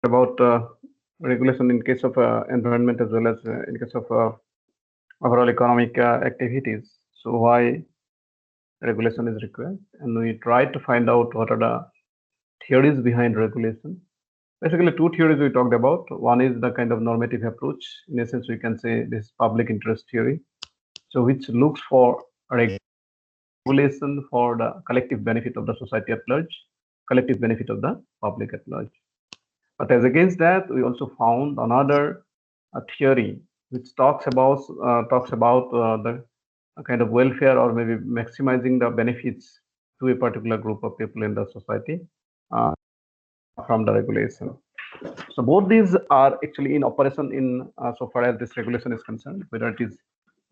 about regulation in case of environment as well as in case of overall economic activities. So why regulation is required? And we try to find out what are the theories behind regulation. Basically, two theories we talked about. One is the kind of normative approach. In essence, we can say this public interest theory. So which looks for regulation for the collective benefit of the society at large, collective benefit of the public at large. But as against that, we also found another theory which talks about the kind of welfare or maybe maximizing the benefits to a particular group of people in the society from the regulation. So both these are actually in operation in so far as this regulation is concerned, whether it is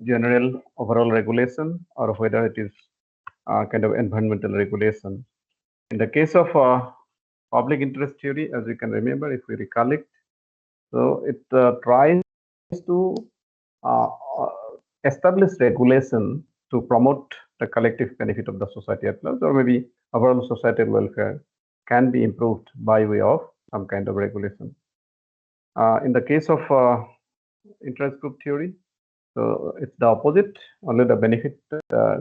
general overall regulation or whether it is kind of environmental regulation. In the case of public interest theory, as we can remember, if we recollect, so it tries to uh, uh, establish regulation to promote the collective benefit of the society at large, or maybe overall societal welfare can be improved by way of some kind of regulation. In the case of interest group theory, so it's the opposite. Only the benefit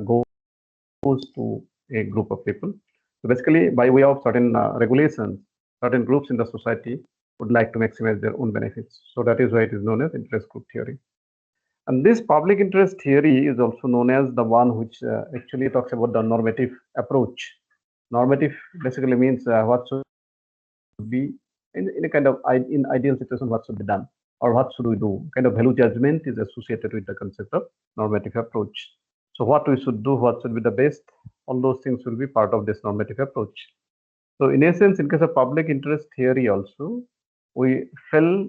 goes to a group of people. So basically, by way of certain regulations, certain groups in the society would like to maximize their own benefits. So that is why it is known as interest group theory. And this public interest theory is also known as the one which actually talks about the normative approach. Normative basically means what should be in a kind of in ideal situation, what should be done or what should we do. Kind of value judgment is associated with the concept of normative approach. So what we should do, what should be the best, all those things will be part of this normative approach. So in essence, in case of public interest theory also, we fell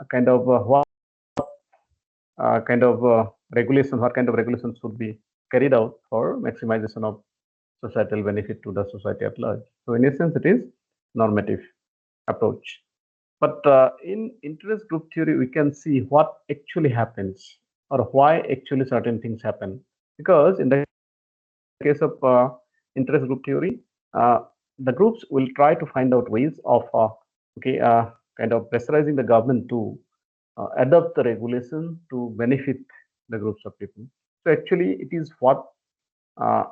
kind of what kind of regulation, what kind of regulations should be carried out for maximization of societal benefit to the society at large. So in essence, it is normative approach. But in interest group theory, we can see what actually happens or why actually certain things happen. Because in the case of interest group theory, the groups will try to find out ways of okay, kind of pressurizing the government to adopt the regulation to benefit the groups of people. So actually, it is what uh,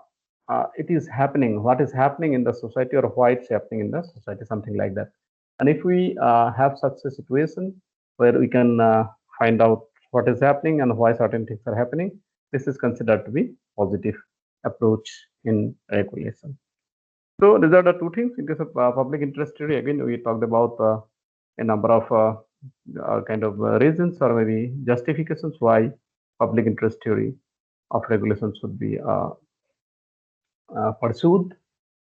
it is happening, what is happening in the society, or why it's happening in the society, something like that. And if we have such a situation where we can find out what is happening and why certain things are happening, this is considered to be positive approach in regulation. So these are the two things in case of public interest theory. Again, we talked about a number of kind of reasons or maybe justifications why public interest theory of regulation should be pursued.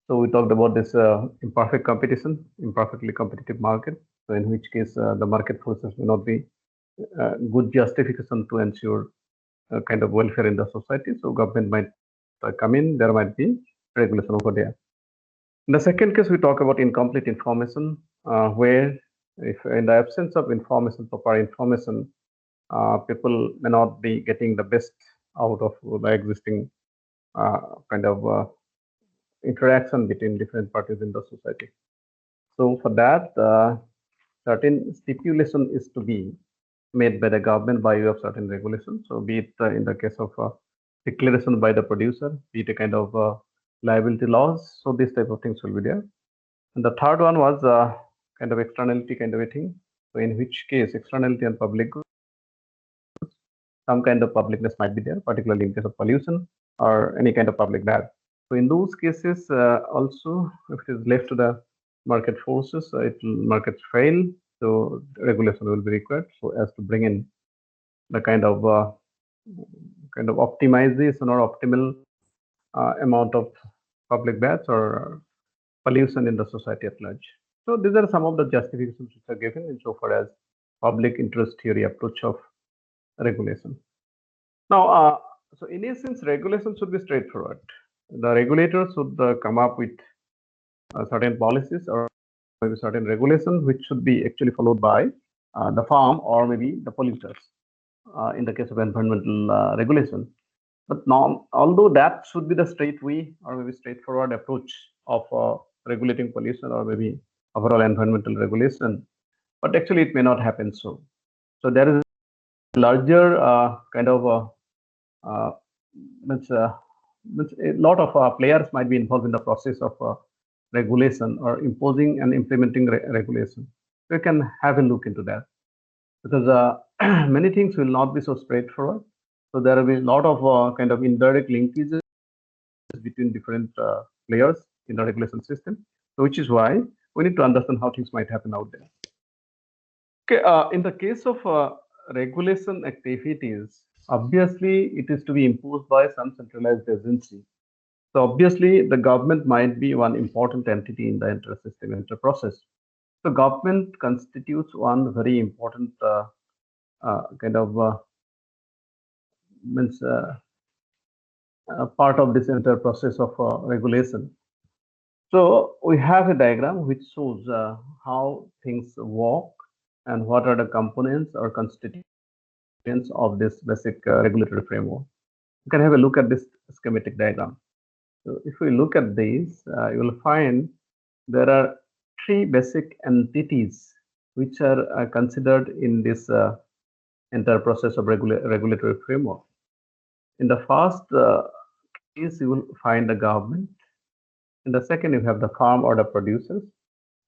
So we talked about this imperfect competition, imperfectly competitive market. So in which case the market forces may not be good justification to ensure kind of welfare in the society. So government might come in, there might be regulation over there. In the second case, we talk about incomplete information, where if in the absence of information, proper information, people may not be getting the best out of the existing kind of interaction between different parties in the society. So for that, certain stipulation is to be made by the government by way of certain regulations. So be it in the case of declaration by the producer, be it a kind of liability laws. So these type of things will be there. And the third one was kind of externality kind of a thing. So in which case externality and public goods, some kind of publicness might be there, particularly in case of pollution or any kind of public bad. So in those cases, also if it is left to the market forces, it will markets fail. So regulation will be required so as to bring in the kind of optimization or optimal amount of public baths or pollution in the society at large. So these are some of the justifications which are given insofar as public interest theory approach of regulation. Now, so in essence, regulation should be straightforward. The regulators should come up with certain policies or maybe certain regulations which should be actually followed by the farm or maybe the polluters in the case of environmental regulation. But now, although that should be the straight way or maybe straightforward approach of regulating pollution or maybe overall environmental regulation, but actually it may not happen so. So there is a larger kind of uh, means, means a lot of players might be involved in the process of regulation or imposing and implementing regulation. We can have a look into that because many things will not be so straightforward. So there will be a lot of kind of indirect linkages between different players in the regulation system. So which is why we need to understand how things might happen out there. Okay, in the case of regulation activities, obviously it is to be imposed by some centralized agency. So obviously the government might be one important entity in the inter-system inter-process. So government constitutes one very important kind of means part of this entire process of regulation. So we have a diagram which shows how things work and what are the components or constituents of this basic regulatory framework. You can have a look at this schematic diagram. So if we look at these, you will find there are three basic entities which are considered in this entire process of regulatory framework. In the first case, you will find the government. In the second, you have the farm or the producers.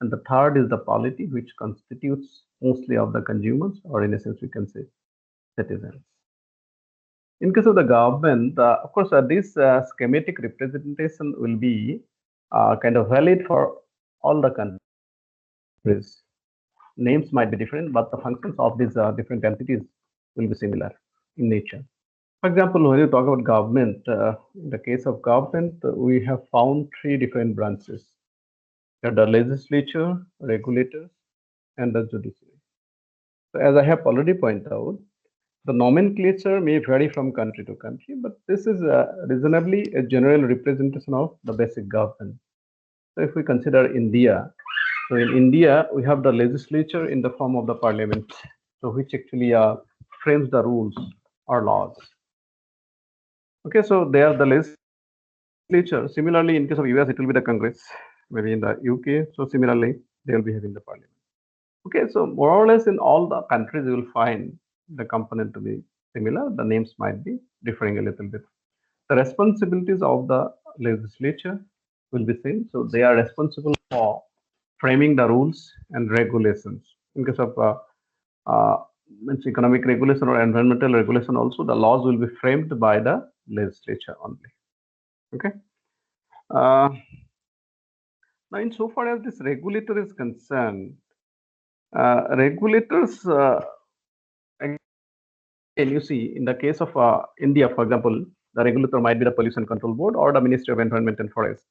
And the third is the polity, which constitutes mostly of the consumers, or in a sense, we can say citizens. In case of the government, of course, this schematic representation will be kind of valid for all the countries. Names might be different, but the functions of these different entities will be similar in nature. For example, when you talk about government, in the case of government, we have found three different branches. The legislature, regulators, and the judiciary. So as I have already pointed out, the nomenclature may vary from country to country, but this is reasonably a general representation of the basic government. So if we consider India, so in India, we have the legislature in the form of the parliament, so which actually frames the rules or laws. Okay, so they are the legislature. Similarly, in case of US, it will be the Congress. Maybe in the UK, so similarly, they will be having the parliament. Okay, so more or less in all the countries, you will find the component to be similar. The names might be differing a little bit. The responsibilities of the legislature will be same. So they are responsible for framing the rules and regulations. In case of means economic regulation or environmental regulation, also the laws will be framed by the legislature only. Okay. Now, insofar as this regulator is concerned, regulators, again, you see, in the case of India, for example, the regulator might be the Pollution Control Board or the Ministry of Environment and Forest.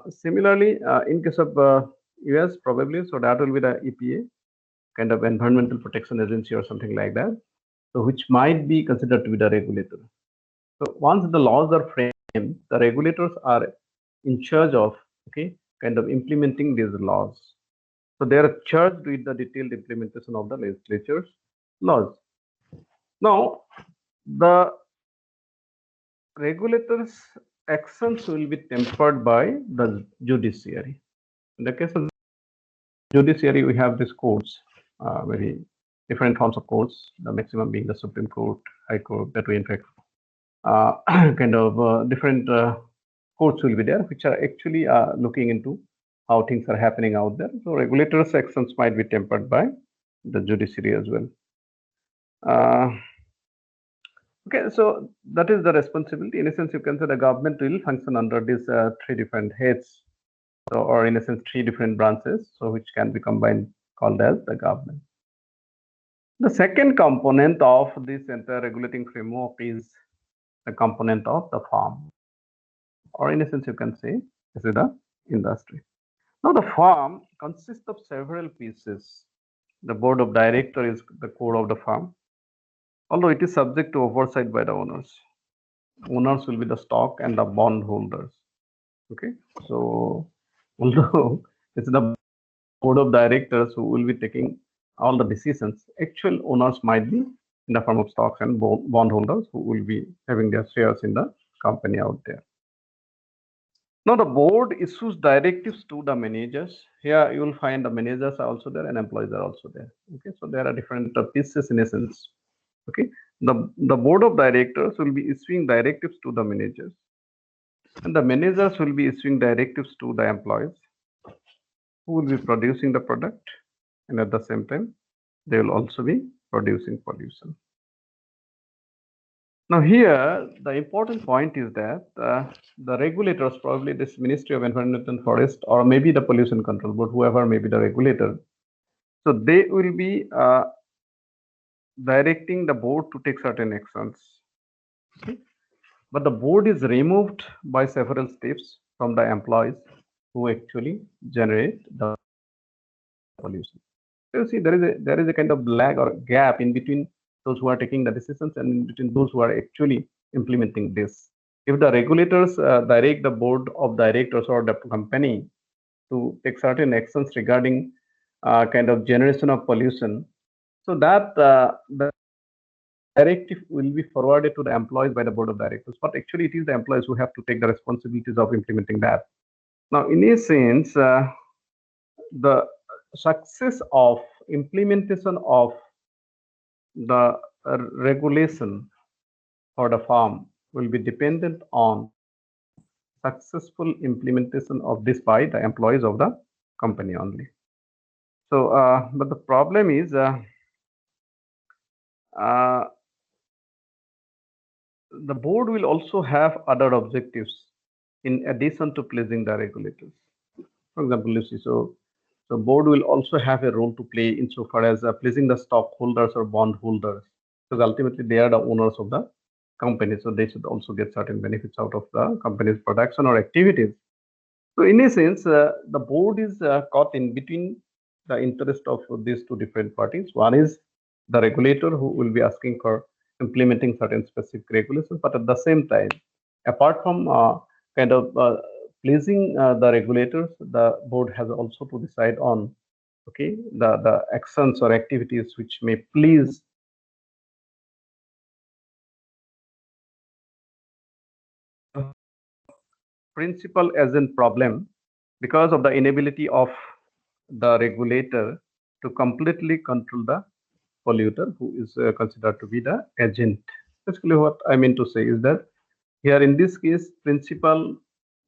Similarly, in case of US, probably, so that will be the EPA, kind of Environmental Protection Agency or something like that, so which might be considered to be the regulator. So once the laws are framed, the regulators are in charge of, okay, kind of implementing these laws. So they are charged with the detailed implementation of the legislature's laws. Now, the regulators' actions will be tempered by the judiciary. In the case of judiciary, we have these courts, very different forms of courts, the maximum being the Supreme Court, High Court, that we in fact kind of different courts will be there, which are actually looking into how things are happening out there. So regulators' actions might be tempered by the judiciary as well. Okay, so that is the responsibility. In a sense, you can say the government will function under these three different heads, so, or in a sense, three different branches, so which can be combined, called as the government. The second component of this entire regulating framework is the component of the farm, or in a sense, you can say this is the industry. Now, the farm consists of several pieces. The board of directors is the core of the farm, although it is subject to oversight by the owners. Owners will be the stock and the bond holders. Okay, so although it's the board of directors who will be taking all the decisions, actual owners might be in the form of stocks and bond holders who will be having their shares in the company out there. Now the board issues directives to the managers. Here you will find the managers are also there and employees are also there. Okay, so there are different pieces in essence. Okay, the board of directors will be issuing directives to the managers, and the managers will be issuing directives to the employees who will be producing the product, and at the same time they will also be producing pollution. Now here, the important point is that the regulators, probably this Ministry of Environment and Forest, or maybe the Pollution Control Board, whoever may be the regulator, so they will be directing the board to take certain actions. Okay? But the board is removed by several steps from the employees who actually generate the pollution. So you see, there is a kind of lag or gap in between those who are taking the decisions and in between those who are actually implementing this. If the regulators direct the board of directors or the company to take certain actions regarding kind of generation of pollution, so that the directive will be forwarded to the employees by the board of directors. But actually, it is the employees who have to take the responsibilities of implementing that. Now, in a sense, the success of implementation of the regulation for the farm will be dependent on successful implementation of this by the employees of the company only. So, but the problem is uh, the board will also have other objectives in addition to pleasing the regulators. For example, you see, so board will also have a role to play insofar as pleasing the stockholders or bondholders, because ultimately they are the owners of the company, so they should also get certain benefits out of the company's production or activities. So in a sense, the board is caught in between the interest of these two different parties. One is the regulator who will be asking for implementing certain specific regulations, but at the same time, apart from kind of pleasing the regulators, the board has also to decide on okay the actions or activities which may please principal agent problem because of the inability of the regulator to completely control the polluter who is considered to be the agent. Basically, what I mean to say is that here in this case, principal,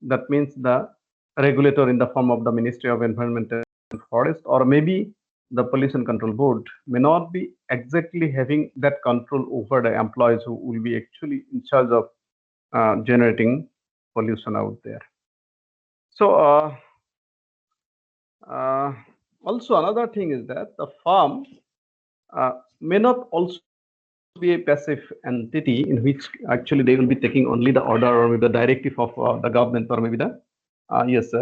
that means the regulator in the form of the Ministry of Environment and Forest, or maybe the Pollution Control Board, may not be exactly having that control over the employees who will be actually in charge of generating pollution out there. So, uh, also another thing is that the farm may not also be a passive entity in which actually they will be taking only the order or maybe the directive of the government or maybe the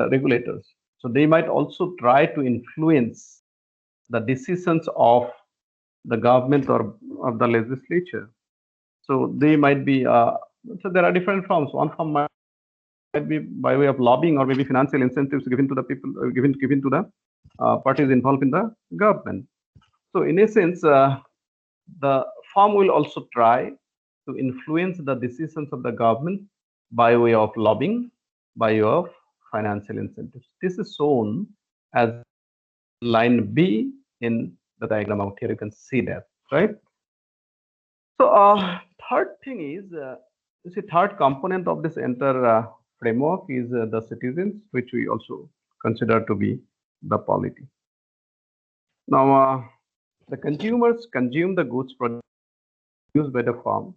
regulators. So they might also try to influence the decisions of the government or of the legislature. So they might be so there are different forms. One form might be by way of lobbying or maybe financial incentives given to the people, given to the parties involved in the government. So in a sense, the firm will also try to influence the decisions of the government by way of lobbying, by way of financial incentives. This is shown as line B in the diagram out here. You can see that, right? So, third thing is, you see, third component of this entire framework is the citizens, which we also consider to be the polity. Now, the consumers consume the goods produced by the farm,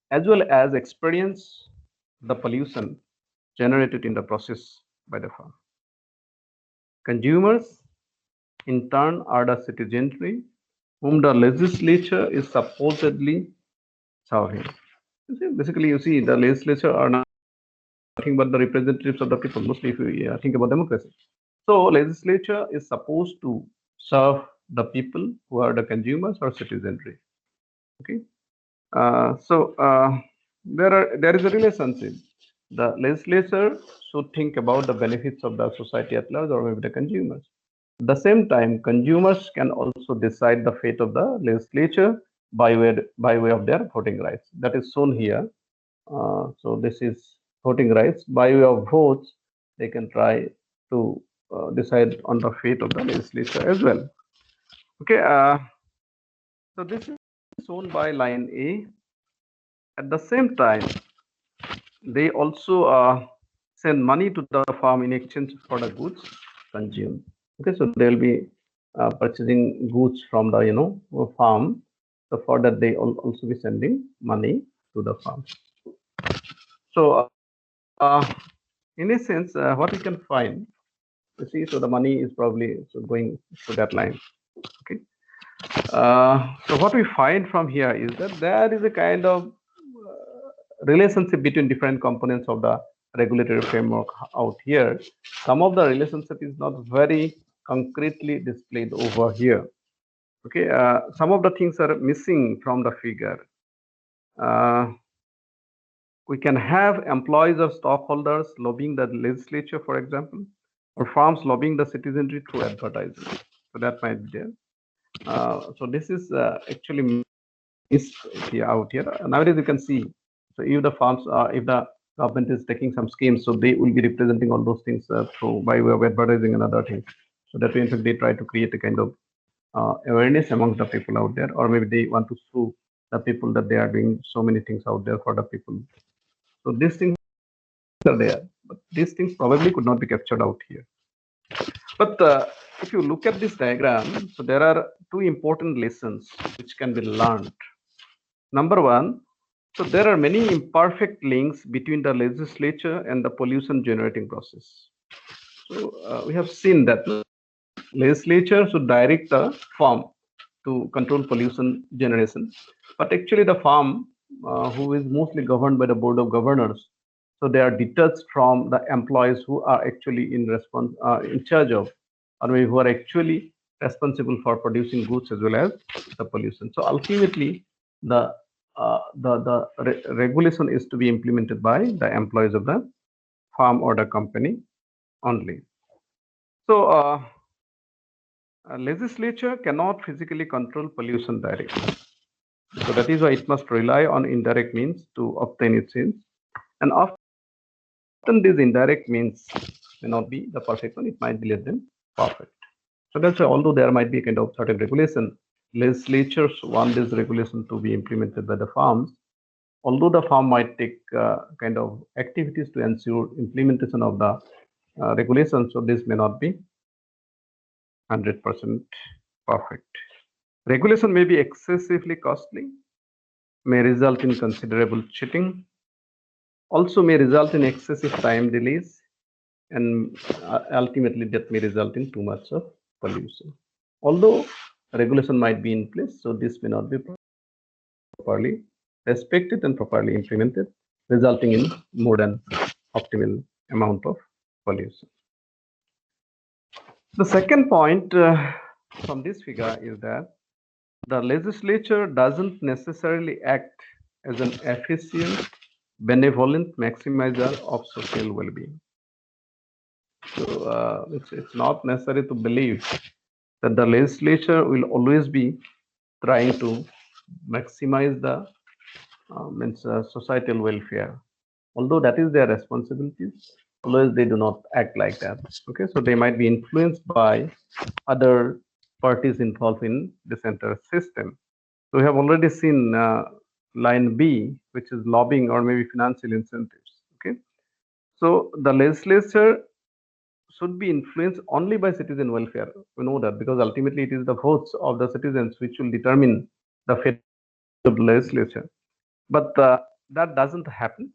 as well as experience the pollution generated in the process by the farm. Consumers, in turn, are the citizenry whom the legislature is supposedly serving. Basically, you see, the legislature are nothing but the representatives of the people, mostly if you think about democracy. So, legislature is supposed to serve the people who are the consumers or citizenry. Okay. There is a relationship. The legislature should think about the benefits of the society at large or maybe the consumers. At the same time, consumers can also decide the fate of the legislature by way of their voting rights. That is shown here. So this is voting rights. By way of votes, they can try to decide on the fate of the legislature as well. Okay, so this is shown by line A. At the same time, they also send money to the farm in exchange for the goods consumed. Okay, so they'll be purchasing goods from the farm. So for that, they also be sending money to the farm. So in a sense, what we can find, you see, so the money is probably going to that line. Okay. So what we find from here is that there is a kind of relationship between different components of the regulatory framework out here. Some of the relationship is not very concretely displayed over here. Okay, some of the things are missing from the figure. Uh, we can have employees or stockholders lobbying the legislature, for example, or farms lobbying the citizenry through advertising. So that might be there. So this is actually missed here out here. Nowadays you can see. So if the farms, if the government is taking some schemes, so they will be representing all those things through by way of advertising and other things. So that way, in fact, they try to create a kind of awareness among the people out there, or maybe they want to show the people that they are doing so many things out there for the people. So these things are there, but these things probably could not be captured out here. But if you look at this diagram, so there are two important lessons which can be learned. Number one, so there are many imperfect links between the legislature and the pollution generating process. So we have seen that legislature should direct the farm to control pollution generation, but actually the farm, who is mostly governed by the board of governors, so they are detached from the employees who are actually in charge of, or maybe who are actually responsible for producing goods as well as the pollution. So ultimately, the regulation is to be implemented by the employees of the farm or the company only. So legislature cannot physically control pollution directly. So that is why it must rely on indirect means to obtain its ends. And often these indirect means may not be the perfect one, it might be less than perfect. So that's why, although there might be a kind of certain regulation, legislatures want this regulation to be implemented by the farms. Although the farm might take kind of activities to ensure implementation of the regulations, so this may not be 100% perfect. Regulation may be excessively costly, may result in considerable cheating, also may result in excessive time delays, and ultimately that may result in too much of pollution. Although regulation might be in place, so this may not be properly respected and properly implemented, resulting in more than optimal amount of pollution. The second point from this figure is that the legislature doesn't necessarily act as an efficient, benevolent maximizer of social well-being. So it's not necessary to believe that the legislature will always be trying to maximize the societal welfare. Although that is their responsibility, always they do not act like that. Okay, so they might be influenced by other parties involved in the center system. So we have already seen line B, which is lobbying or maybe financial incentives. Okay, so the legislature should be influenced only by citizen welfare. We know that because ultimately it is the votes of the citizens which will determine the fate of the legislature. But that doesn't happen.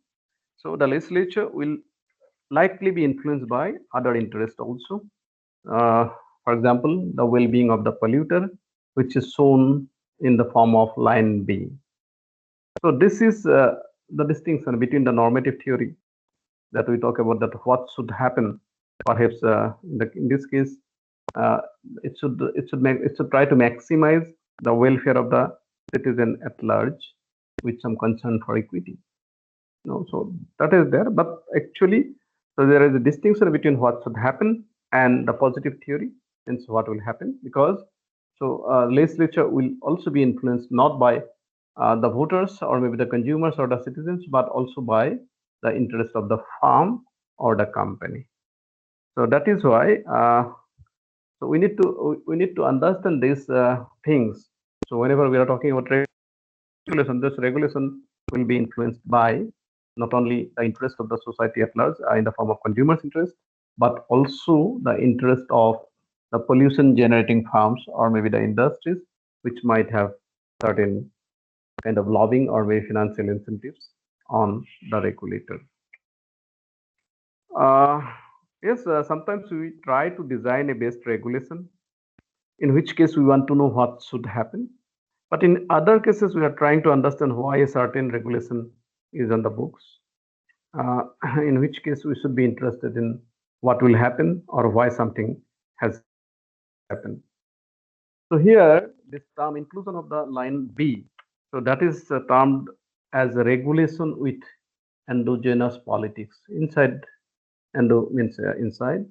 So the legislature will likely be influenced by other interests also. For example, the well-being of the polluter, which is shown in the form of line B. So this is the distinction between the normative theory that we talk about, that what should happen. Perhaps in this case, it should try to maximize the welfare of the citizen at large, with some concern for equity. No, so that is there, but actually, so there is a distinction between what should happen and the positive theory, and so what will happen, because so legislature will also be influenced not by the voters or maybe the consumers or the citizens, but also by the interest of the farm or the company. So that is why so we need to understand these things. So whenever we are talking about regulation, this regulation will be influenced by not only the interest of the society at large in the form of consumers' interest, but also the interest of the pollution generating farms or maybe the industries, which might have certain kind of lobbying or maybe financial incentives on the regulator. Uh, yes, sometimes we try to design a best regulation, in which case we want to know what should happen. But in other cases, we are trying to understand why a certain regulation is on the books, in which case we should be interested in what will happen or why something has happened. So here, this term inclusion of the line B, so that is termed as a regulation with endogenous politics. Inside, endo means inside,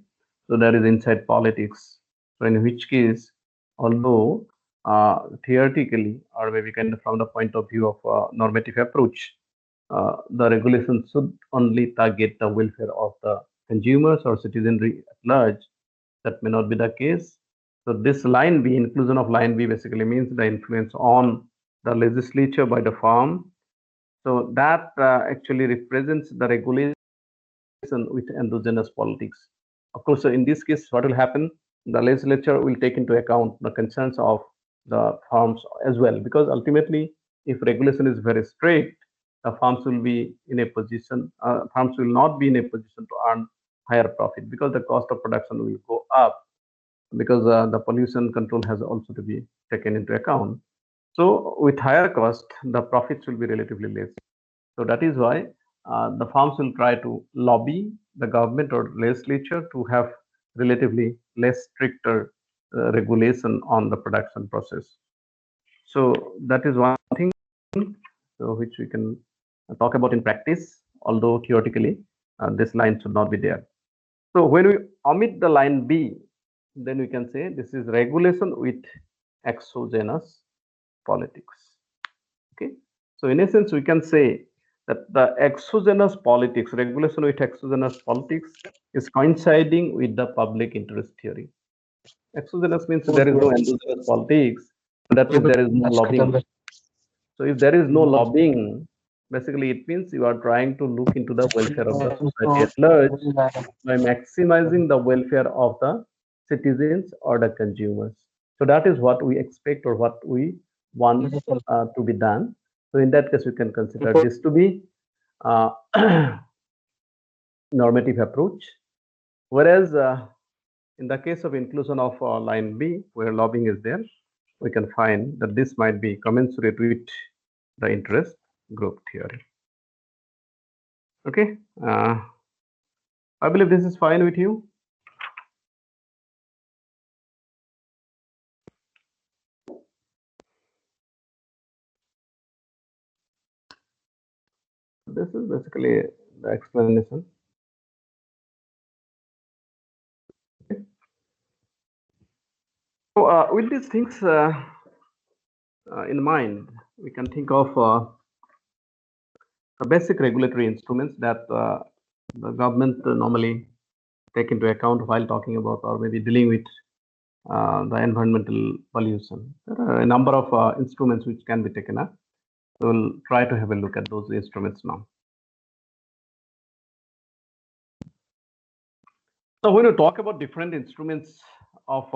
so there is inside politics. So in which case, although theoretically or maybe kind of from the point of view of normative approach, the regulation should only target the welfare of the consumers or citizenry at large. That may not be the case. So this line B, inclusion of line B basically means the influence on the legislature by the farm. So that actually represents the regulation with endogenous politics. Of course, so in this case, what will happen? The legislature will take into account the concerns of the farms as well, because ultimately, if regulation is very strict, the farms will be in a position, farms will not be in a position to earn higher profit because the cost of production will go up because the pollution control has also to be taken into account. So with higher cost, the profits will be relatively less. So that is why the farms will try to lobby the government or legislature to have relatively less stricter regulation on the production process. So that is one thing which we can talk about in practice, although theoretically this line should not be there. So when we omit the line B, then we can say this is regulation with exogenous politics. Okay. So in essence, we can say that the exogenous politics, regulation with exogenous politics, is coinciding with the public interest theory. Exogenous means there is no endogenous politics. That means there is no lobbying. So if there is no lobbying, basically it means you are trying to look into the welfare of the society at large by maximizing the welfare of the citizens or the consumers. So that is what we expect or what we want to be done. So in that case, we can consider this to be uh, normative approach. Whereas in the case of inclusion of line B, where lobbying is there, we can find that this might be commensurate with the interest group theory. Okay, I believe this is fine with you. This is basically the explanation. Okay. So with these things in mind, we can think of the basic regulatory instruments that the government normally take into account while talking about or maybe dealing with the environmental pollution. There are a number of instruments which can be taken up. So we'll try to have a look at those instruments now. So when we talk about different instruments of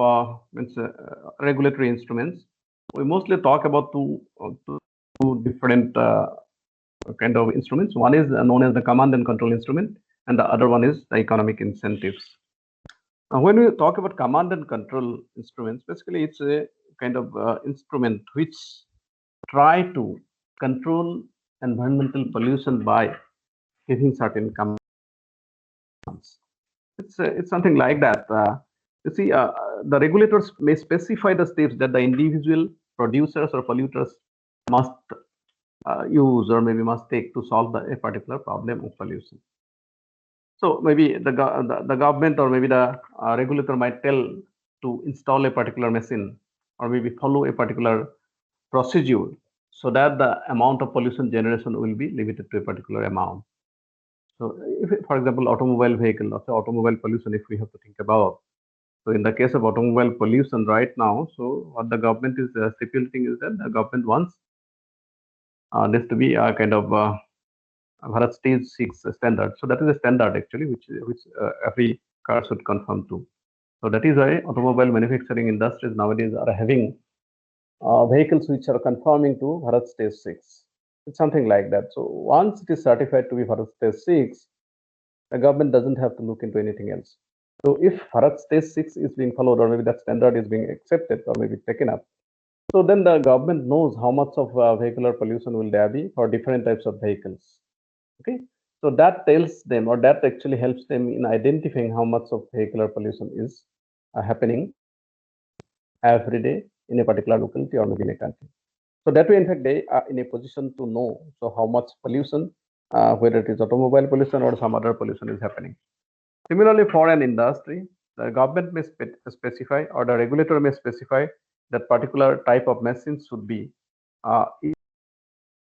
regulatory instruments, we mostly talk about two different kind of instruments. One is known as the command and control instrument, and the other one is the economic incentives. Now, when we talk about command and control instruments, basically it's a kind of instrument which try to control environmental pollution by giving certain commands. It's something like that. You see, the regulators may specify the steps that the individual producers or polluters must use or maybe must take to solve a particular problem of pollution. So maybe the government or maybe the regulator might tell to install a particular machine or maybe follow a particular procedure so that the amount of pollution generation will be limited to a particular amount. So, if, for example, automobile vehicle, or say automobile pollution, if we have to think about. So, in the case of automobile pollution right now, so what the government is stipulating is that the government wants this to be a kind of Bharat Stage 6 standard. So, that is a standard actually, which every car should conform to. So, that is why automobile manufacturing industries nowadays are having vehicles which are conforming to Bharat Stage 6. It's something like that. So, once it is certified to be Bharat Stage 6, the government doesn't have to look into anything else. So if Bharat Stage 6 is being followed, or maybe that standard is being accepted or maybe taken up, so then the government knows how much of vehicular pollution will there be for different types of vehicles. Okay, so that tells them, or that actually helps them in identifying how much of vehicular pollution is happening every day in a particular locality or maybe in a country. So that way, in fact, they are in a position to know so how much pollution, whether it is automobile pollution or some other pollution is happening. Similarly, for an industry, the government may specify or the regulator may specify that particular type of machines should be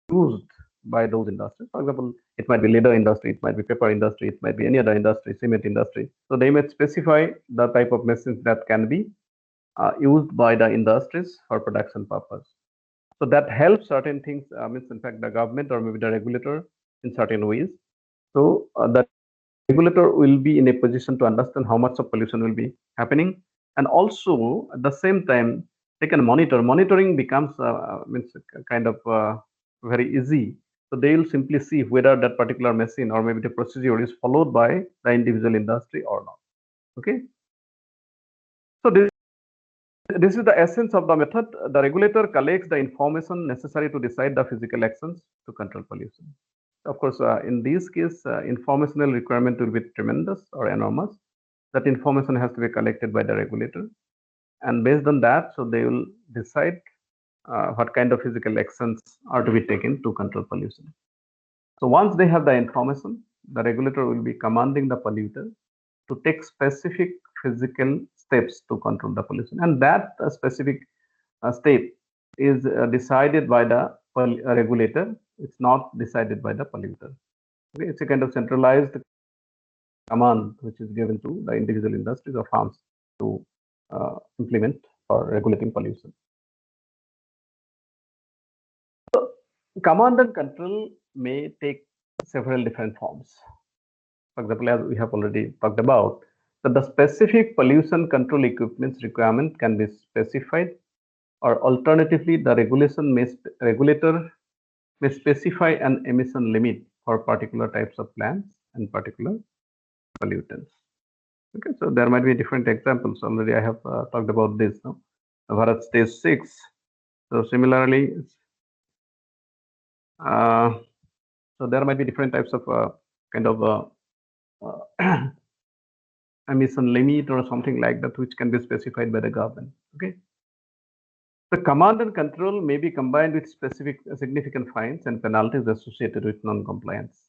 used by those industries. For example, it might be leather industry, it might be paper industry, it might be any other industry, cement industry. So they may specify the type of machines that can be used by the industries for production purpose. So that helps certain things, means in fact the government or maybe the regulator in certain ways. So the regulator will be in a position to understand how much of pollution will be happening, and also at the same time they can monitor. Monitoring becomes means kind of very easy. So they will simply see whether that particular machine or maybe the procedure is followed by the individual industry or not. Okay. So this is the essence of the method. The regulator collects the information necessary to decide the physical actions to control pollution. Of course, in this case, informational requirement will be tremendous or enormous. That information has to be collected by the regulator, and based on that, so they will decide what kind of physical actions are to be taken to control pollution. So once they have the information, the regulator will be commanding the polluter to take specific physical steps to control the pollution, and that specific step is decided by the regulator. It's not decided by the polluter. Okay? It's a kind of centralized command which is given to the individual industries or farms to implement or regulating pollution. Command and control may take several different forms. For example, as we have already talked about, that the specific pollution control equipment's requirement can be specified, or alternatively, the regulator may specify an emission limit for particular types of plants and particular pollutants. Okay, so there might be different examples. Already I have talked about this. No? Bharat Stage 6. So similarly, so there might be different types of kind of emission limit or something like that, which can be specified by the government. Okay. The command and control may be combined with specific significant fines and penalties associated with non-compliance.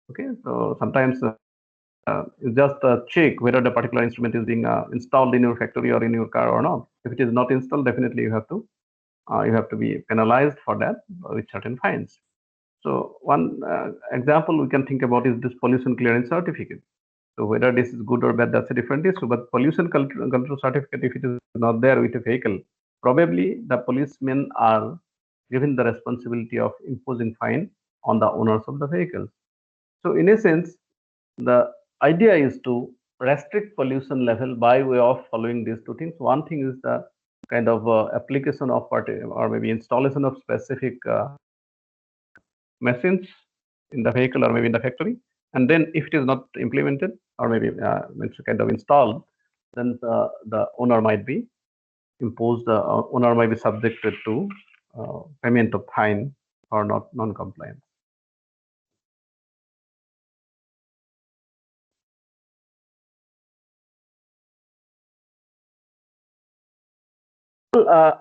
Okay, so sometimes you just check whether the particular instrument is being installed in your factory or in your car or not. If it is not installed, definitely you have to be penalized for that with certain fines. So one example we can think about is this pollution clearance certificate. So whether this is good or bad, that's a different issue. But pollution control certificate, if it is not there with a vehicle, probably the policemen are given the responsibility of imposing fine on the owners of the vehicles. So in a sense, the idea is to restrict pollution level by way of following these two things. One thing is the kind of application of or maybe installation of specific machines in the vehicle or maybe in the factory. And then if it is not implemented or maybe it's kind of installed, then the owner might be imposed, the owner might be subjected to payment of fine or not non-compliance. Well,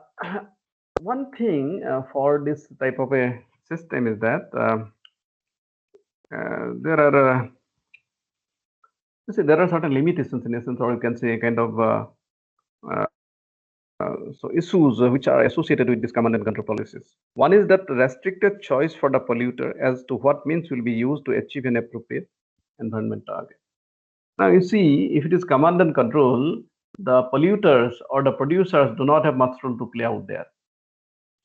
one thing for this type of a system is that there are there are certain limitations in essence, or you can say kind of so issues which are associated with this command and control policies. One is that restricted choice for the polluter as to what means will be used to achieve an appropriate environment target. Now you see, if it is command and control, the polluters or the producers do not have much role to play out there.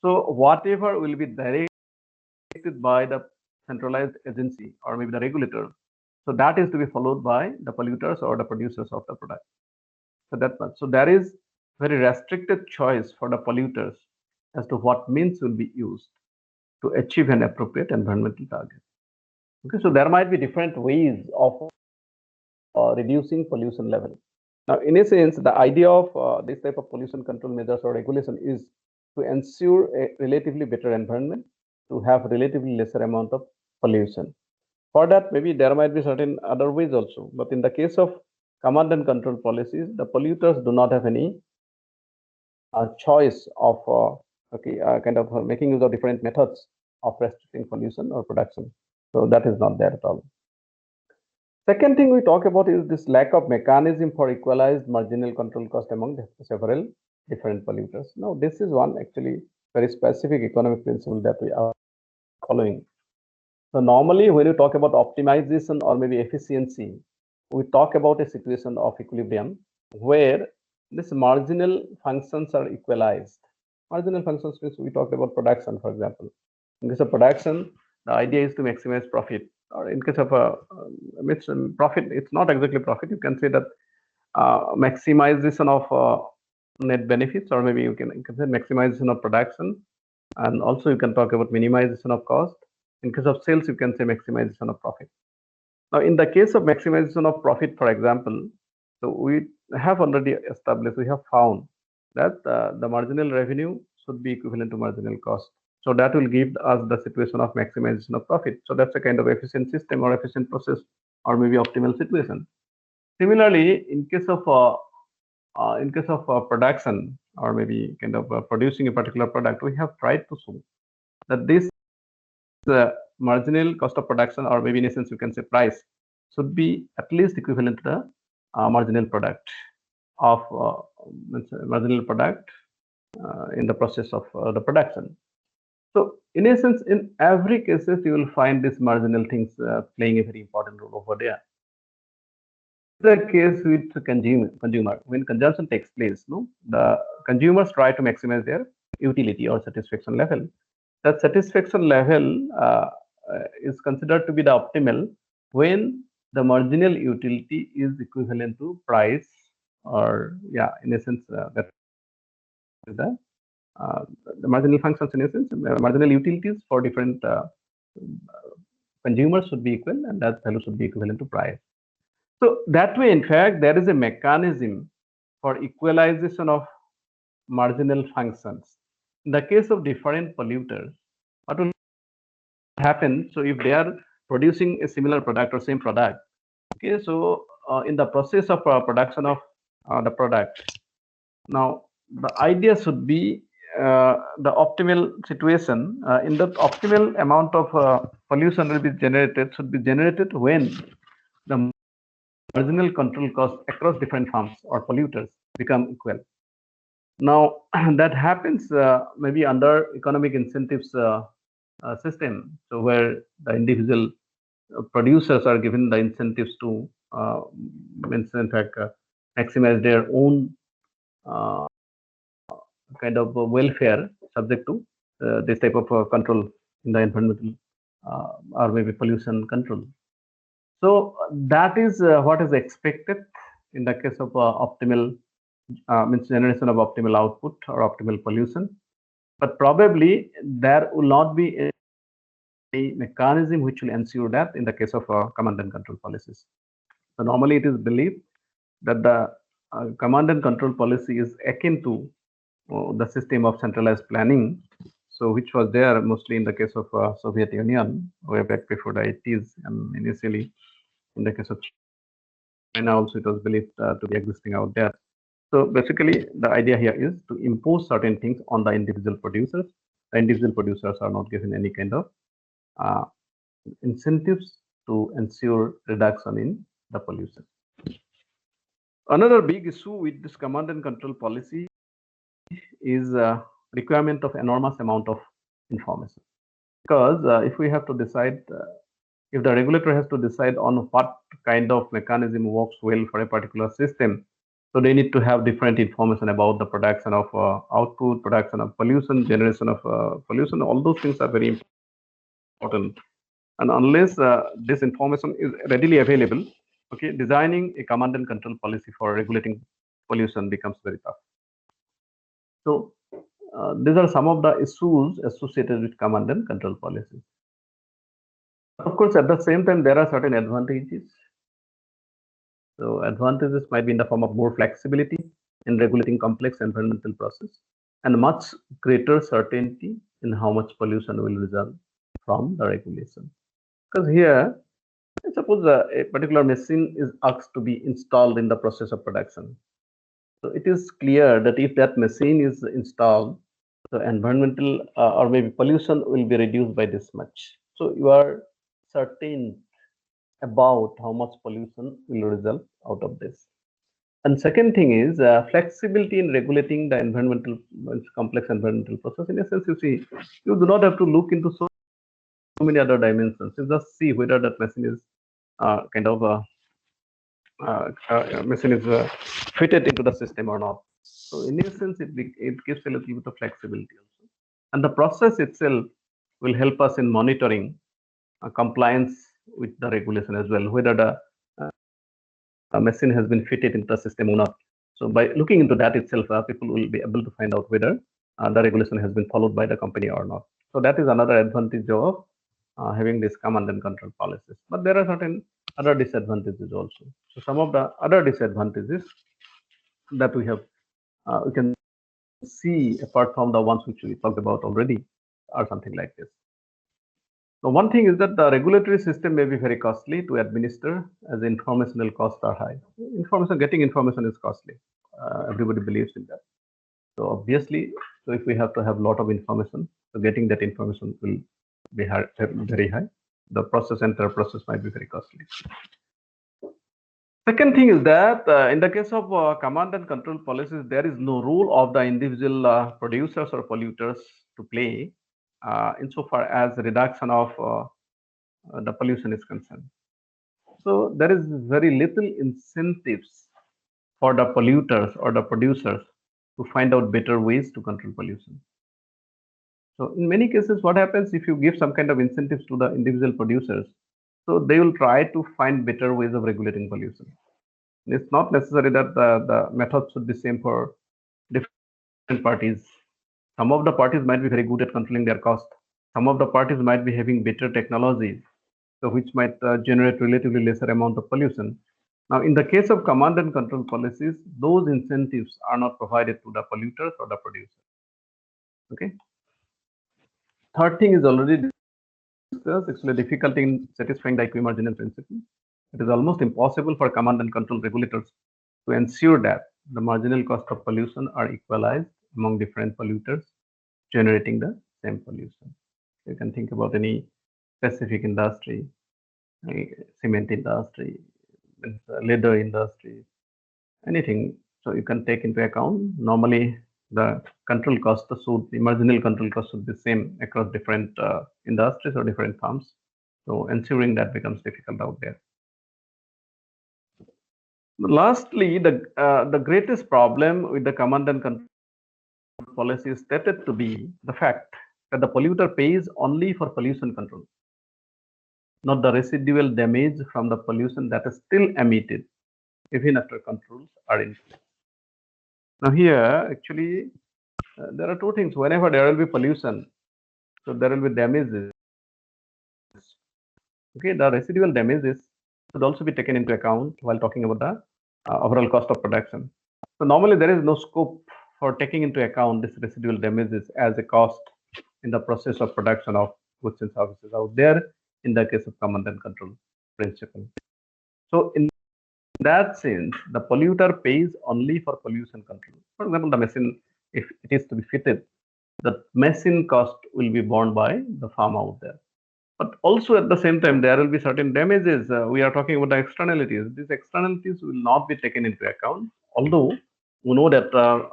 So whatever will be directed by the centralized agency or maybe the regulator, so that is to be followed by the polluters or the producers of the product. So that much. So there is very restricted choice for the polluters as to what means will be used to achieve an appropriate environmental target. Okay, so there might be different ways of reducing pollution level. Now, in a sense, the idea of this type of pollution control measures or regulation is to ensure a relatively better environment, to have relatively lesser amount of pollution. For that, maybe there might be certain other ways also. But in the case of command and control policies, the polluters do not have any choice of kind of making use of different methods of restricting pollution or production. So that is not there at all. Second thing we talk about is this lack of mechanism for equalized marginal control cost among several different polluters. Now, this is one actually very specific economic principle that we are following. So normally when you talk about optimization or maybe efficiency, we talk about a situation of equilibrium where these marginal functions are equalized. Marginal functions means we talked about production, for example. In case of production, the idea is to maximize profit. Or in case of profit, it's not exactly profit. You can say that maximization of net benefits, or maybe you can say maximization of production, and also you can talk about minimization of cost. In case of sales, you can say maximization of profit. Now, in the case of maximization of profit, for example, so we have already established, we have found that the marginal revenue should be equivalent to marginal cost. So that will give us the situation of maximization of profit. So that's a kind of efficient system or efficient process or maybe optimal situation. Similarly, in case of production or maybe kind of producing a particular product, we have tried to show that this marginal cost of production, or maybe in essence you can say price, should be at least equivalent to the marginal product of marginal product in the process of the production. So in essence, in every cases, you will find these marginal things playing a very important role over there. The case with the consumer, when consumption takes place, no, the consumers try to maximize their utility or satisfaction level. That satisfaction level is considered to be the optimal when the marginal utility is equivalent to price, or in essence that is the marginal functions, in essence marginal utilities for different consumers should be equal, and that value should be equivalent to price. So that way, in fact, there is a mechanism for equalization of marginal functions. In the case of different polluters, what will happen? So if they are producing a similar product or same product, okay, so in the process of production of the product, now the idea should be the optimal situation. In the optimal amount of pollution will be generated, should be generated when the marginal control costs across different farms or polluters become equal. Now that happens maybe under economic incentives system, so where the individual producers are given the incentives to in fact maximize their own kind of welfare subject to this type of control in the environmental or maybe pollution control. So that is what is expected in the case of optimal means generation of optimal output or optimal pollution. But probably there will not be a mechanism which will ensure that in the case of command and control policies. So normally it is believed that the command and control policy is akin to the system of centralized planning, so which was there mostly in the case of Soviet Union way back before the 80s, and initially in the case of China also it was believed to be existing out there. So basically the idea here is to impose certain things on the individual producers. The individual producers are not given any kind of incentives to ensure reduction in the pollution. Another big issue with this command and control policy is requirement of enormous amount of information, because if we have to decide if the regulator has to decide on what kind of mechanism works well for a particular system, so they need to have different information about the production of output, production of pollution, generation of pollution. All those things are very important. And unless this information is readily available, okay, designing a command and control policy for regulating pollution becomes very tough. So these are some of the issues associated with command and control policies. Of course, at the same time, there are certain advantages. So advantages might be in the form of more flexibility in regulating complex environmental process and much greater certainty in how much pollution will result from the regulation. Because here, suppose a particular machine is asked to be installed in the process of production. So it is clear that if that machine is installed, the environmental or maybe pollution will be reduced by this much. So you are certain about how much pollution will result out of this. And second thing is flexibility in regulating the environmental complex environmental process. In a sense, you see, you do not have to look into so many other dimensions. You just see whether that machine is kind of machine is fitted into the system or not. So in a sense, it gives a little bit of flexibility also. And the process itself will help us in monitoring compliance with the regulation as well, whether the machine has been fitted into the system or not. So by looking into that itself, people will be able to find out whether the regulation has been followed by the company or not. So that is another advantage of having this command and control policies. But there are certain other disadvantages also. So some of the other disadvantages that we can see apart from the ones which we talked about already are something like this. So one thing is that the regulatory system may be very costly to administer as informational costs are high. Getting information is costly. Everybody believes in that. So obviously, so if we have to have a lot of information, so getting that information will be very high. The entire process might be very costly. Second thing is that in the case of command and control policies, there is no role of the individual producers or polluters to play insofar as reduction of the pollution is concerned. So there is very little incentives for the polluters or the producers to find out better ways to control pollution. So in many cases, what happens if you give some kind of incentives to the individual producers, so they will try to find better ways of regulating pollution. It's not necessary that the method should be same for different parties. Some of the parties might be very good at controlling their cost. Some of the parties might be having better technologies, so which might generate relatively lesser amount of pollution. Now, in the case of command and control policies, those incentives are not provided to the polluters or the producers. Okay. Third thing is already discussed, actually difficulty in satisfying the equimarginal principle. It is almost impossible for command and control regulators to ensure that the marginal cost of pollution are equalized among different polluters generating the same pollution. You can think about any specific industry, cement industry, leather industry, anything. So you can take into account normally the control cost the marginal control cost should be same across different industries or different firms. So ensuring that becomes difficult out there. Lastly, the greatest problem with the command and control policy is stated to be the fact that the polluter pays only for pollution control, not the residual damage from the pollution that is still emitted even after controls are in place. Now here, actually, there are two things. Whenever there will be pollution, so there will be damages. Okay, the residual damages should also be taken into account while talking about the overall cost of production. So normally there is no scope for taking into account this residual damages as a cost in the process of production of goods and services out there in the case of command and control principle. So in that sense, the polluter pays only for pollution control. For example, the machine, if it is to be fitted, the machine cost will be borne by the farm out there. But also at the same time, there will be certain damages. We are talking about the externalities. These externalities will not be taken into account, although we know that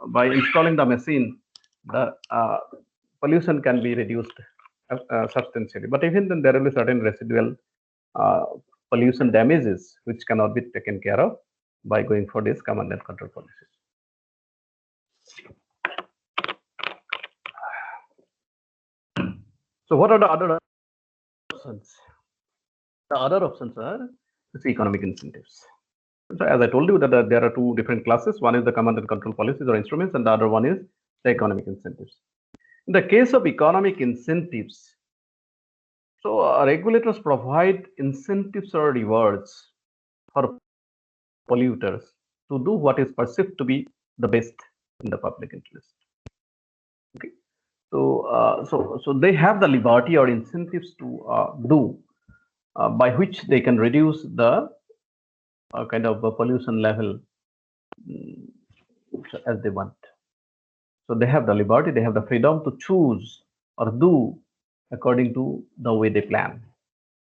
by installing the machine, the pollution can be reduced substantially. But even then, there will be certain residual uh, pollution damages which cannot be taken care of by going for these command and control policies. So what are the other options? The other options are economic incentives. So as I told you that there are two different classes. One is the command and control policies or instruments, and the other one is the economic incentives. In the case of economic incentives, so regulators provide incentives or rewards for polluters to do what is perceived to be the best in the public interest. Okay, so they have the liberty or incentives to do by which they can reduce the kind of pollution level as they want. So they have the liberty, they have the freedom to choose or do according to the way they plan.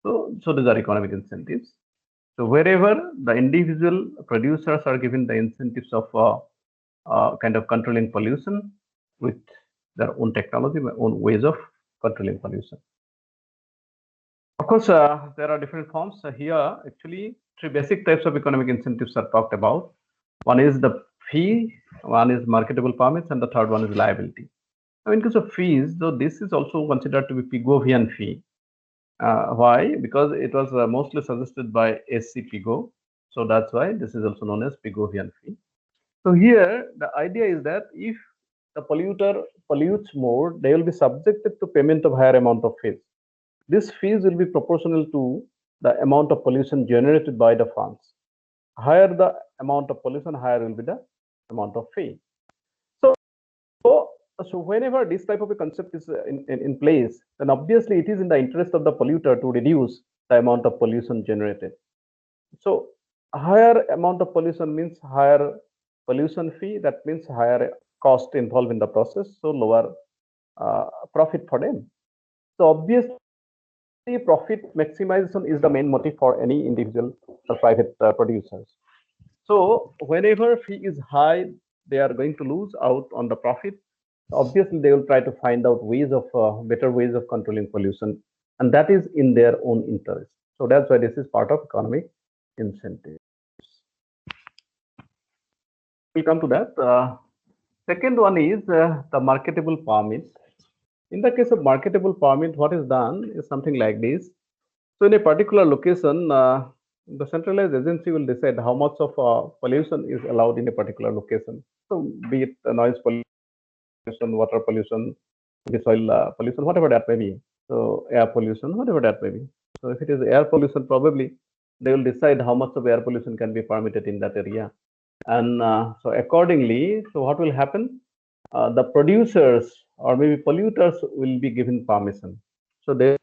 So these are economic incentives. So wherever the individual producers are given the incentives of kind of controlling pollution with their own technology, their own ways of controlling pollution. Of course, there are different forms. Here, actually, three basic types of economic incentives are talked about. One is the fee, one is marketable permits, and the third one is liability. Now, in case of fees, though, this is also considered to be Pigovian fee. Why? Because it was mostly suggested by SC Pigo. So that's why this is also known as Pigovian fee. So here, the idea is that if the polluter pollutes more, they will be subjected to payment of higher amount of fees. These fees will be proportional to the amount of pollution generated by the farms. Higher the amount of pollution, higher will be the amount of fee. So whenever this type of a concept is in place, then obviously it is in the interest of the polluter to reduce the amount of pollution generated. So higher amount of pollution means higher pollution fee. That means higher cost involved in the process. So lower profit for them. So obviously profit maximization is the main motive for any individual or private producers. So whenever fee is high, they are going to lose out on the profit. Obviously, they will try to find out ways of better ways of controlling pollution, and that is in their own interest. So that's why this is part of economic incentives. We'll come to that. Second one is the marketable permit. In the case of marketable permit, what is done is something like this. So in a particular location, the centralized agency will decide how much of pollution is allowed in a particular location. So be it noise pollution, water pollution, the soil pollution, whatever that may be. So air pollution, whatever that may be. So if it is air pollution, probably they will decide how much of air pollution can be permitted in that area. And so accordingly, so what will happen? The producers or maybe polluters will be given permission. So they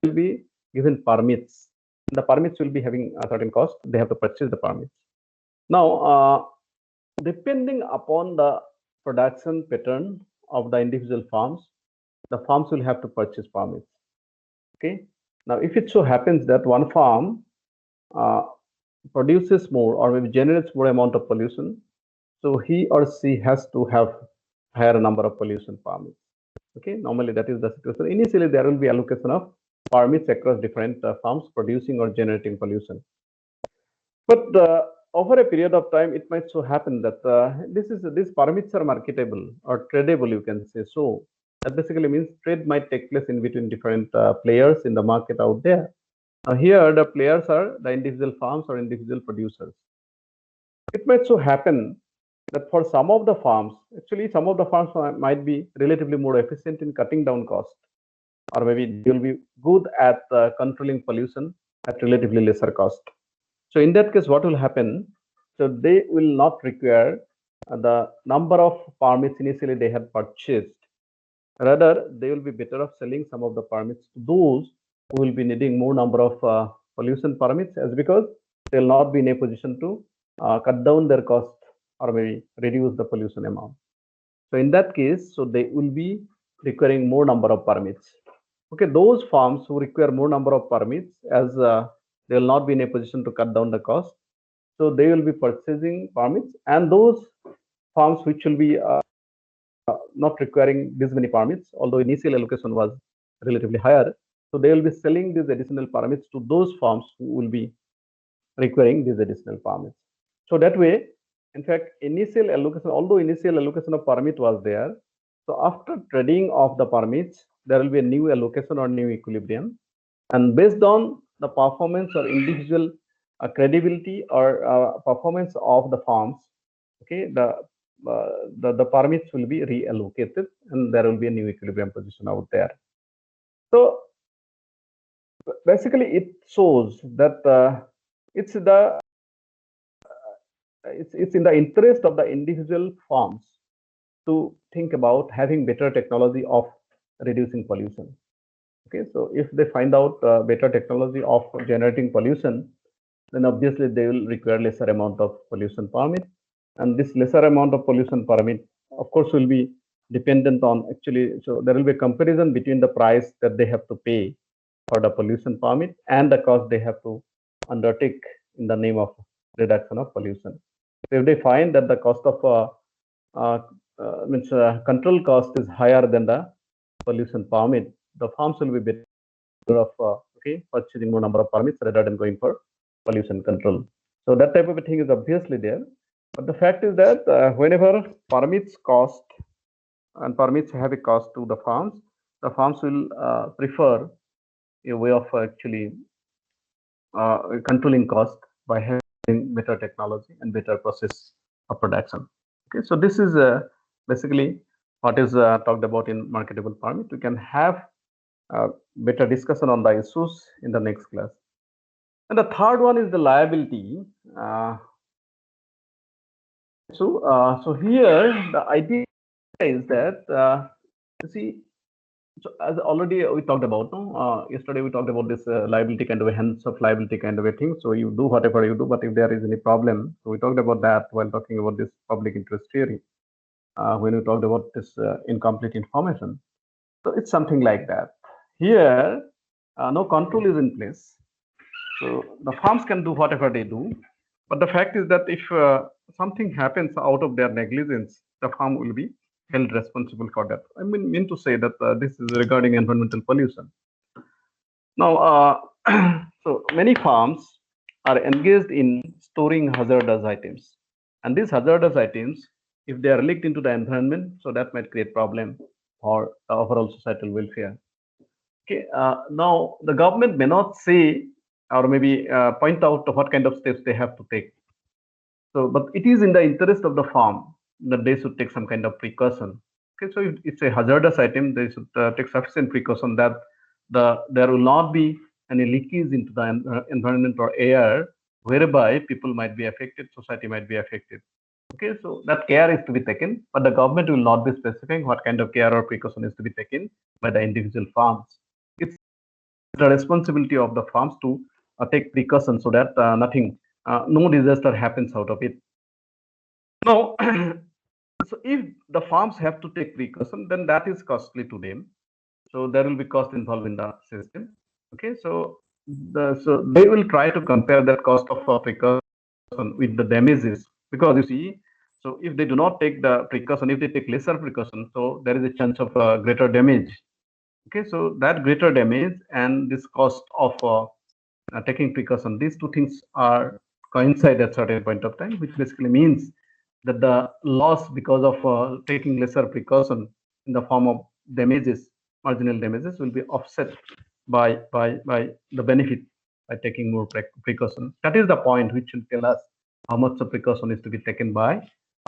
will be given permits. The permits will be having a certain cost. They have to purchase the permits. Now, depending upon the production pattern of the individual farms, the farms will have to purchase permits. Okay. Now, if it so happens that one farm produces more or maybe generates more amount of pollution, so he or she has to have higher number of pollution permits. Okay. Normally, that is the situation. Initially, there will be allocation of permits across different farms producing or generating pollution. But over a period of time, it might so happen that these permits are marketable or tradable, you can say. So that basically means trade might take place in between different players in the market out there. Here, the players are the individual farms or individual producers. It might so happen that for some of the farms, actually, some of the farms might be relatively more efficient in cutting down cost, or maybe they will be good at controlling pollution at relatively lesser cost. So in that case, what will happen? So they will not require the number of permits initially they had purchased. Rather, they will be better off selling some of the permits to those who will be needing more number of pollution permits, as because they will not be in a position to cut down their cost or maybe reduce the pollution amount. So in that case, so they will be requiring more number of permits. Okay, those farms who require more number of permits, as they will not be in a position to cut down the cost, so they will be purchasing permits, and those farms which will be not requiring this many permits, although initial allocation was relatively higher, So they will be selling these additional permits to those farms who will be requiring these additional permits. So that way, in fact, initial allocation, although initial allocation of permit was there, so after trading of the permits, there will be a new allocation or new equilibrium, and based on the performance or individual credibility or performance of the farms, okay, the permits will be reallocated, and there will be a new equilibrium position out there. So basically, it shows that it's the it's in the interest of the individual farms to think about having better technology of reducing pollution. Okay, so if they find out better technology of generating pollution, then obviously they will require lesser amount of pollution permit, and this lesser amount of pollution permit, of course, will be dependent on actually. So there will be a comparison between the price that they have to pay for the pollution permit and the cost they have to undertake in the name of reduction of pollution. So if they find that the cost of uh, control cost is higher than the pollution permit, the farms will be better of purchasing more number of permits rather than going for pollution control. So that type of a thing is obviously there. But the fact is that whenever permits cost and permits have a cost to the farms will prefer a way of actually controlling cost by having better technology and better process of production. Okay, so this is basically what is talked about in marketable permit. We can have better discussion on the issues in the next class. And the third one is the liability. So here the idea is that you see. So as already we talked about, no? Yesterday we talked about this liability kind of a hands of liability kind of a thing. So you do whatever you do, but if there is any problem, so we talked about that while talking about this public interest theory. When we talked about this incomplete information, so it's something like that. Here, no control is in place, so the farms can do whatever they do, but the fact is that if something happens out of their negligence, the farm will be held responsible for that. I mean to say that this is regarding environmental pollution. Now, so many farms are engaged in storing hazardous items, and these hazardous items, if they are leaked into the environment, so that might create problem for the overall societal welfare. Okay, now the government may not say or maybe point out what kind of steps they have to take. So, but it is in the interest of the farm that they should take some kind of precaution. Okay, so if it's a hazardous item, they should take sufficient precaution that there will not be any leakage into the environment or air, whereby people might be affected, society might be affected. Okay, so that care is to be taken, but the government will not be specifying what kind of care or precaution is to be taken by the individual farms. It's the responsibility of the farms to take precautions so that no disaster happens out of it. Now, so if the farms have to take precaution, then that is costly to them. So there will be cost involved in the system. Okay, so so they will try to compare that cost of precaution with the damages, because you see, so if they do not take the precaution, if they take lesser precaution, so there is a chance of greater damage. Okay, so that greater damage and this cost of taking precaution, these two things are coincide at certain point of time, which basically means that the loss because of taking lesser precaution in the form of damages, marginal damages, will be offset by the benefit by taking more precaution. That is the point which will tell us how much of precaution is to be taken by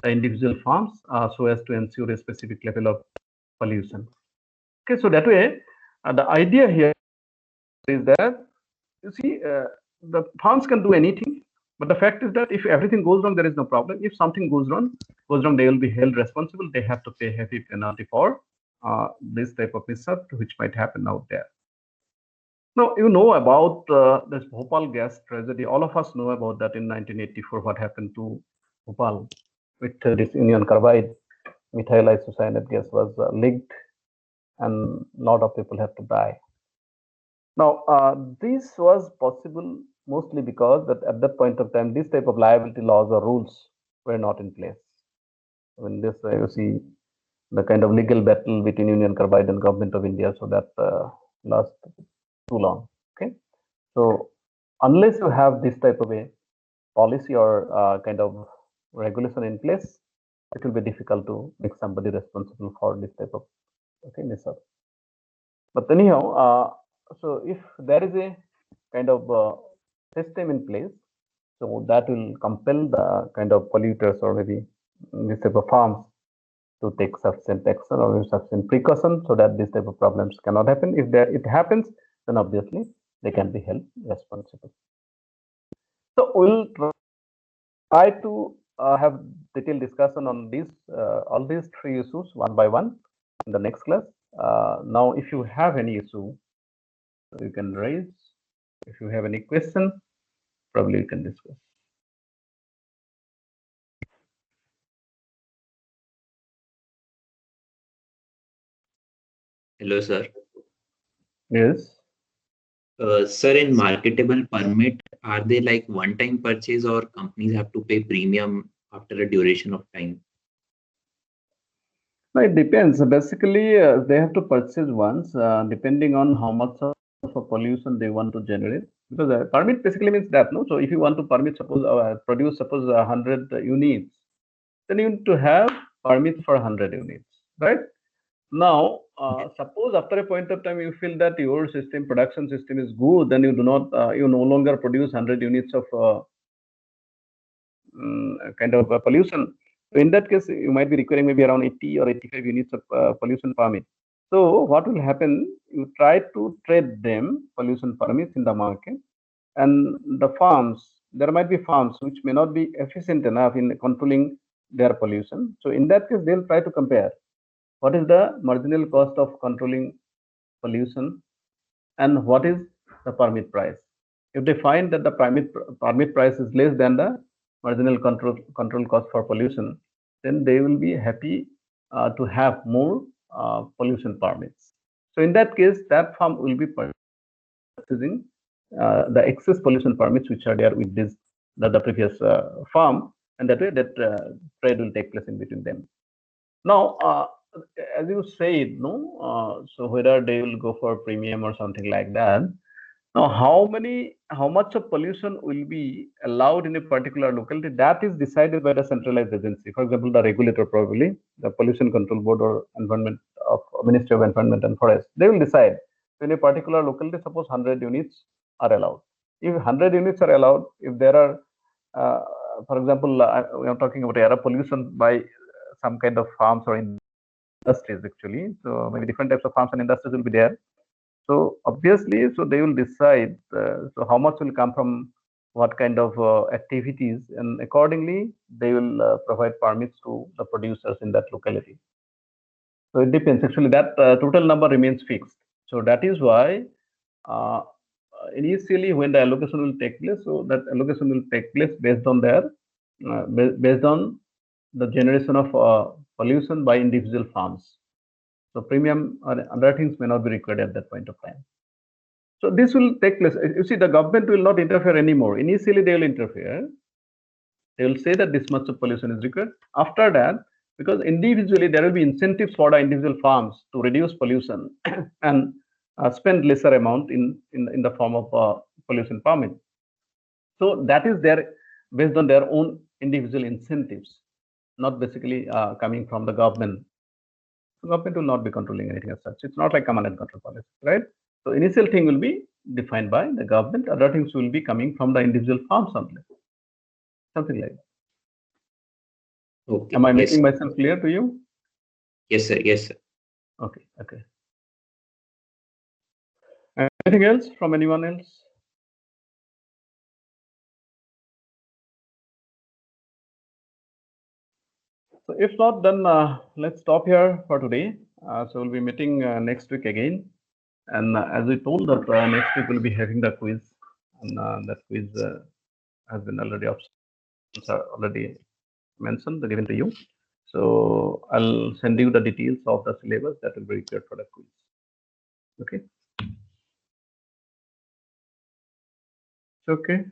the individual farms so as to ensure a specific level of pollution. Okay, so that way, the idea here is that you see, the farms can do anything, but the fact is that if everything goes wrong, there is no problem. If something goes wrong, they will be held responsible. They have to pay heavy penalty for this type of mishap which might happen out there. Now, you know about this Bhopal gas tragedy. All of us know about that in 1984, what happened to Bhopal with this Union Carbide methyl isocyanate gas was leaked, and a lot of people have to die. Now, this was possible mostly because that at that point of time, this type of liability laws or rules were not in place. When this, you see, the kind of legal battle between Union Carbide and Government of India, so that last too long. Okay, so unless you have this type of a policy or kind of regulation in place, it will be difficult to make somebody responsible for this type of miss up. But anyhow, so if there is a kind of system in place, so that will compel the kind of polluters or maybe this type of farms to take sufficient action or sufficient precaution so that this type of problems cannot happen. If there it happens, then obviously they can be held responsible. So we'll try to have detailed discussion on these all these three issues one by one in the next class. Now, if you have any issue, you can raise. If you have any question, probably you can discuss. Hello, sir. Yes. Sir, in marketable permit, are they like one-time purchase or companies have to pay premium after a duration of time? No, it depends. Basically, they have to purchase once, depending on how much of a pollution they want to generate. Because permit basically means that, no. So if you want to permit, suppose produce, suppose 100 units, then you need to have permits for 100 units, right? Now, suppose after a point of time you feel that your system, production system is good, then you do not, you no longer produce 100 units of kind of pollution. So in that case, you might be requiring maybe around 80 or 85 units of pollution permit. So what will happen? You try to trade them pollution permits in the market, and the farms. There might be farms which may not be efficient enough in controlling their pollution. So in that case, they'll try to compare what is the marginal cost of controlling pollution and what is the permit price. If they find that the permit price is less than the marginal control cost for pollution, then they will be happy to have more pollution permits. So in that case, that farm will be purchasing the excess pollution permits which are there with this the previous farm, and that way that trade will take place in between them. Now, as you said, no, so whether they will go for premium or something like that. Now, how much of pollution will be allowed in a particular locality? That is decided by the centralized agency. For example, the regulator, probably the Pollution Control Board or Environment of Ministry of Environment and Forest. They will decide in a particular locality. Suppose 100 units are allowed. If 100 units are allowed, if there are, uh, for example, we are talking about air pollution by some kind of farms or industries actually. So maybe different types of farms and industries will be there. So obviously, so they will decide so how much will come from what kind of activities, and accordingly they will provide permits to the producers in that locality. So it depends. Actually, that total number remains fixed. So that is why initially when the allocation will take place, so that allocation will take place based on their based on the generation of pollution by individual farms. So premium or other things may not be required at that point of time. So this will take place. You see, the government will not interfere anymore. Initially, they will interfere. They will say that this much of pollution is required. After that, because individually there will be incentives for the individual farms to reduce pollution and spend lesser amount in the form of pollution permit. So that is there based on their own individual incentives, not basically coming from the government. The government will not be controlling anything as such. It's not like command and control policy, right? So initial thing will be defined by the government. Other things will be coming from the individual farms only. Something like that. Okay. Am I Yes, making sir. myself clear to you? Yes, sir. Yes, sir. Okay. Okay. Anything else from anyone else? So if not, then let's stop here for today. So we'll be meeting next week again. And as we told that next week we'll be having the quiz, and that quiz has been already already mentioned, given to you. So I'll send you the details of the syllabus that will be required for the quiz. Okay. Okay.